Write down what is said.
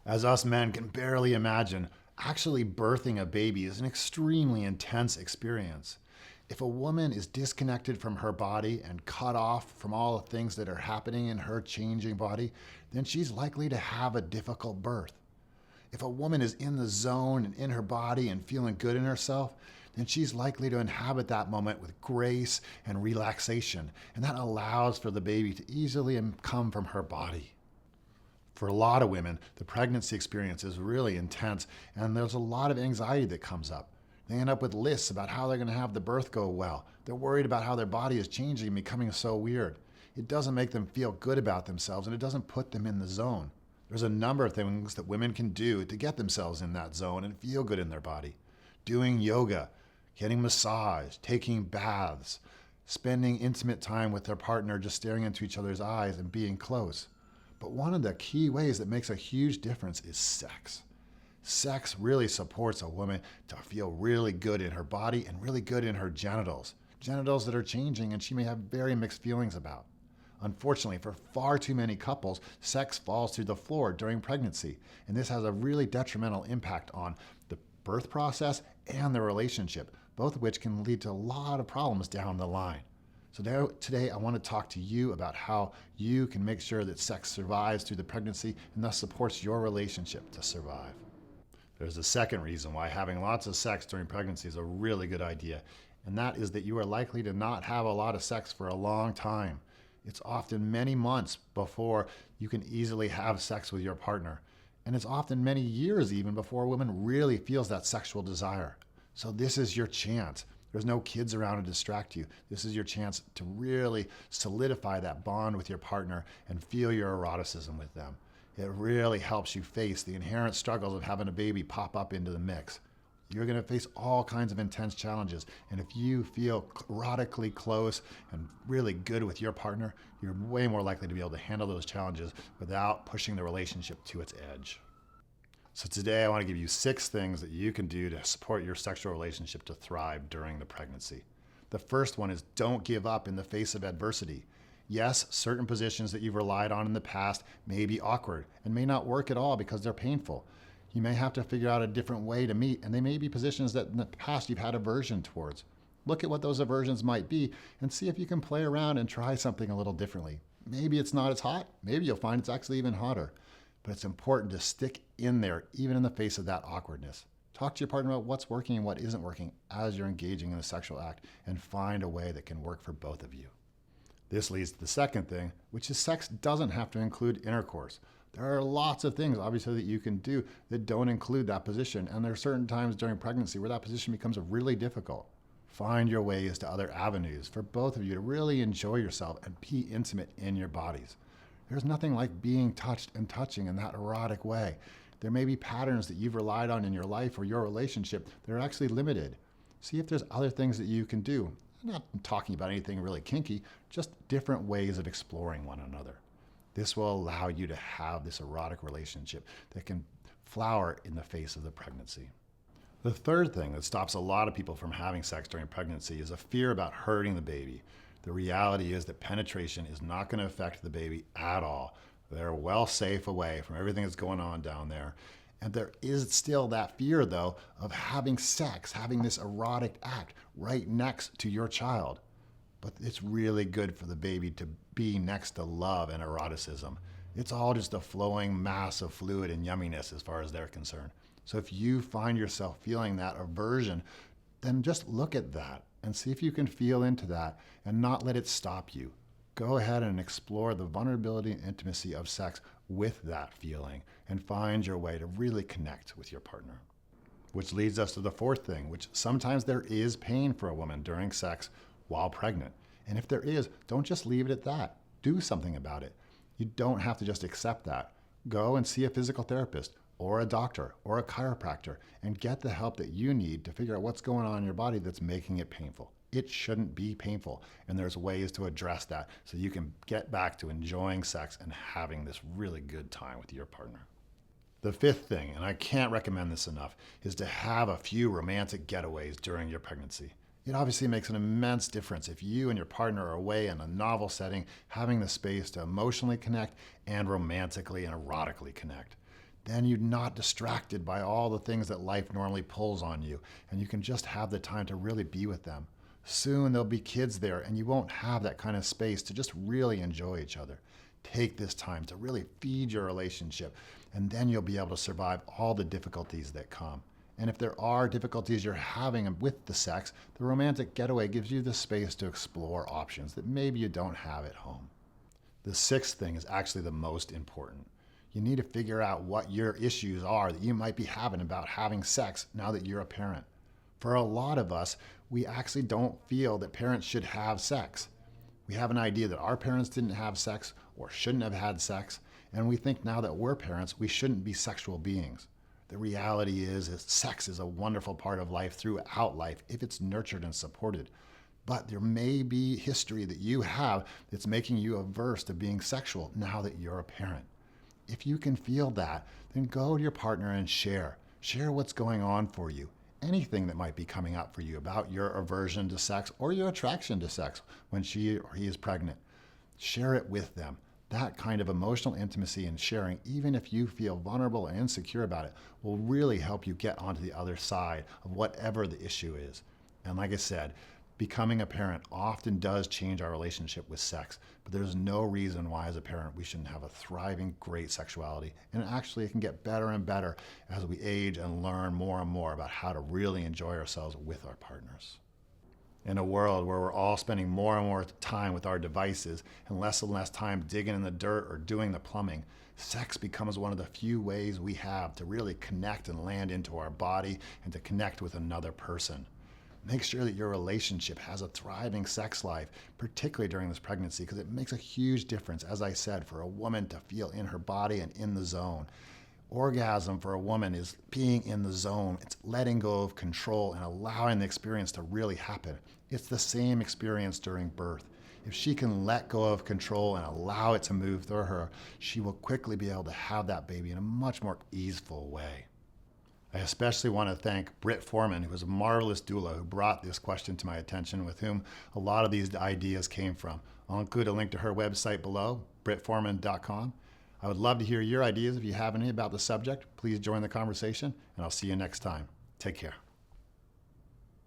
As us men can barely imagine, actually birthing a baby is an extremely intense experience. If a woman is disconnected from her body and cut off from all the things that are happening in her changing body, then she's likely to have a difficult birth. If a woman is in the zone and in her body and feeling good in herself, then she's likely to inhabit that moment with grace and relaxation, and that allows for the baby to easily come from her body. For a lot of women, the pregnancy experience is really intense, and there's a lot of anxiety that comes up. They end up with lists about how they're going to have the birth go well. They're worried about how their body is changing and becoming so weird. It doesn't make them feel good about themselves, and it doesn't put them in the zone. There's a number of things that women can do to get themselves in that zone and feel good in their body. Doing yoga, getting massage, taking baths, spending intimate time with their partner, just staring into each other's eyes and being close. But one of the key ways that makes a huge difference is sex. Sex really supports a woman to feel really good in her body and really good in her genitals. Genitals that are changing and she may have very mixed feelings about. Unfortunately, for far too many couples, sex falls through the floor during pregnancy, and this has a really detrimental impact on the birth process and the relationship, both of which can lead to a lot of problems down the line. So today I want to talk to you about how you can make sure that sex survives through the pregnancy and thus supports your relationship to survive. There's a second reason why having lots of sex during pregnancy is a really good idea, and that is that you are likely to not have a lot of sex for a long time. It's often many months before you can easily have sex with your partner, and it's often many years even before a woman really feels that sexual desire. So this is your chance. There's no kids around to distract you. This is your chance to really solidify that bond with your partner and feel your eroticism with them. It really helps you face the inherent struggles of having a baby pop up into the mix. You're going to face all kinds of intense challenges, and if you feel erotically close and really good with your partner, you're way more likely to be able to handle those challenges without pushing the relationship to its edge. So today I want to give you 6 things that you can do to support your sexual relationship to thrive during the pregnancy. The first one is don't give up in the face of adversity. Yes, certain positions that you've relied on in the past may be awkward and may not work at all because they're painful. You may have to figure out a different way to meet, and they may be positions that in the past you've had aversion towards. Look at what those aversions might be and see if you can play around and try something a little differently. Maybe it's not as hot. Maybe you'll find it's actually even hotter. But it's important to stick in there, even in the face of that awkwardness. Talk to your partner about what's working and what isn't working as you're engaging in a sexual act, and find a way that can work for both of you. This leads to the second thing, which is sex doesn't have to include intercourse. There are lots of things, obviously, that you can do that don't include that position, and there are certain times during pregnancy where that position becomes really difficult. Find your ways to other avenues for both of you to really enjoy yourself and be intimate in your bodies. There's nothing like being touched and touching in that erotic way. There may be patterns that you've relied on in your life or your relationship that are actually limited. See if there's other things that you can do. I'm not talking about anything really kinky, just different ways of exploring one another. This will allow you to have this erotic relationship that can flower in the face of the pregnancy. The third thing that stops a lot of people from having sex during pregnancy is a fear about hurting the baby. The reality is that penetration is not going to affect the baby at all. They're well safe away from everything that's going on down there. And there is still that fear, though, of having sex, having this erotic act right next to your child. But it's really good for the baby to be next to love and eroticism. It's all just a flowing mass of fluid and yumminess as far as they're concerned. So if you find yourself feeling that aversion, then just look at that and see if you can feel into that and not let it stop you. Go ahead and explore the vulnerability and intimacy of sex with that feeling and find your way to really connect with your partner. Which leads us to the fourth thing, which sometimes there is pain for a woman during sex while pregnant. And if there is, don't just leave it at that. Do something about it. You don't have to just accept that. Go and see a physical therapist or a doctor or a chiropractor and get the help that you need to figure out what's going on in your body that's making it painful. It shouldn't be painful, and there's ways to address that so you can get back to enjoying sex and having this really good time with your partner. The fifth thing, and I can't recommend this enough, is to have a few romantic getaways during your pregnancy. It obviously makes an immense difference if you and your partner are away in a novel setting, having the space to emotionally connect and romantically and erotically connect. Then you're not distracted by all the things that life normally pulls on you, and you can just have the time to really be with them. Soon there'll be kids there, and you won't have that kind of space to just really enjoy each other. Take this time to really feed your relationship, and then you'll be able to survive all the difficulties that come. And if there are difficulties you're having with the sex, the romantic getaway gives you the space to explore options that maybe you don't have at home. The sixth thing is actually the most important. You need to figure out what your issues are that you might be having about having sex now that you're a parent. For a lot of us, we actually don't feel that parents should have sex. We have an idea that our parents didn't have sex or shouldn't have had sex, and we think now that we're parents, we shouldn't be sexual beings. The reality is sex is a wonderful part of life throughout life if it's nurtured and supported. But there may be history that you have that's making you averse to being sexual now that you're a parent. If you can feel that, then go to your partner and share. Share what's going on for you. Anything that might be coming up for you about your aversion to sex or your attraction to sex when she or he is pregnant. Share it with them. That kind of emotional intimacy and sharing, even if you feel vulnerable and insecure about it, will really help you get onto the other side of whatever the issue is. And like I said, becoming a parent often does change our relationship with sex, but there's no reason why as a parent we shouldn't have a thriving, great sexuality. And actually it can get better and better as we age and learn more and more about how to really enjoy ourselves with our partners. In a world where we're all spending more and more time with our devices and less time digging in the dirt or doing the plumbing, sex becomes one of the few ways we have to really connect and land into our body and to connect with another person. Make sure that your relationship has a thriving sex life, particularly during this pregnancy, because it makes a huge difference, as I said, for a woman to feel in her body and in the zone. Orgasm for a woman is being in the zone. It's letting go of control and allowing the experience to really happen. It's the same experience during birth. If she can let go of control and allow it to move through her, she will quickly be able to have that baby in a much more easeful way. I especially want to thank Britt Foreman, who was a marvelous doula who brought this question to my attention, with whom a lot of these ideas came from. I'll include a link to her website below, brittforeman.com. I would love to hear your ideas. If you have any about the subject, please join the conversation, and I'll see you next time. Take care.